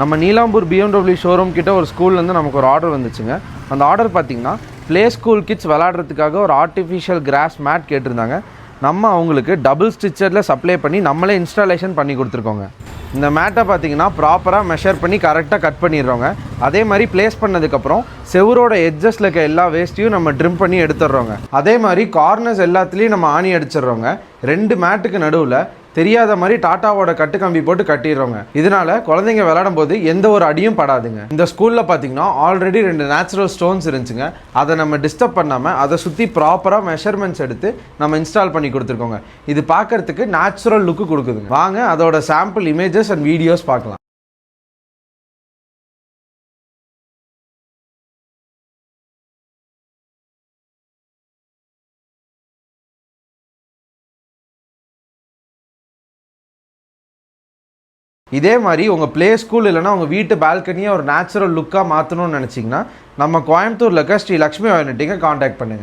நம்ம Neelambur BMW showroom கிட்ட ஒரு ஸ்கூல்லேருந்து நமக்கு ஒரு ஆர்டர் வந்துச்சுங்க. அந்த ஆர்டர் பார்த்திங்கன்னா ப்ளே ஸ்கூல் கிட்ஸ் விளாட்றதுக்காக ஒரு ஆர்டிஃபிஷியல் கிராஸ் மேட் கேட்டிருந்தாங்க. நம்ம அவங்களுக்கு டபுள் ஸ்டிச்சரில் சப்ளை பண்ணி நம்மளே இன்ஸ்டாலேஷன் பண்ணி கொடுத்துருக்கோங்க. இந்த மேட்டை பார்த்திங்கன்னா ப்ராப்பராக மெஷர் பண்ணி கரெக்டாக கட் பண்ணிடுறோங்க. அதே மாதிரி ப்ளேஸ் பண்ணதுக்கப்புறம் செவரோட எட்ஜஸில் இருக்க எல்லா வேஸ்ட்டையும் நம்ம ட்ரிம் பண்ணி எடுத்துடுறோங்க. அதே மாதிரி கார்னர்ஸ் எல்லாத்துலேயும் நம்ம ஆணி அடிச்சிடுறோங்க. 2 மேட்டுக்கு நடுவில் தெரியாத மாதிரி டாட்டாவோட கட்டுக்கம்பி போட்டு கட்டிடுறோங்க. இதனால குழந்தைங்க விளையாடும் போது எந்த ஒரு அடியும் படாதுங்க. இந்த ஸ்கூலில் பார்த்தீங்கன்னா ஆல்ரெடி 2 நேச்சுரல் ஸ்டோன்ஸ் இருந்துச்சுங்க. அதை நம்ம டிஸ்டர்ப் பண்ணாமல் அதை சுற்றி ப்ராப்பராக மெஷர்மெண்ட்ஸ் எடுத்து நம்ம இன்ஸ்டால் பண்ணி கொடுத்துருக்கோங்க. இது பார்க்கறதுக்கு நேச்சுரல் லுக்கு கொடுக்குதுங்க. வாங்க அதோட சாம்பிள் இமேஜஸ் அண்ட் வீடியோஸ் பார்க்கலாம். இதே மாதிரி உங்கள் ப்ளே ஸ்கூல் இல்லைனா உங்கள் வீட்டு பால்கனியை ஒரு நேச்சுரல் லுக்காக மாற்றணும்னு நினச்சிங்கன்னா நம்ம கோயம்புத்தூரில் இருக்க ஸ்ரீ லக்ஷ்மி ஆயில் நெட்டிங்கை காண்டாக்ட் பண்ணுங்கள்.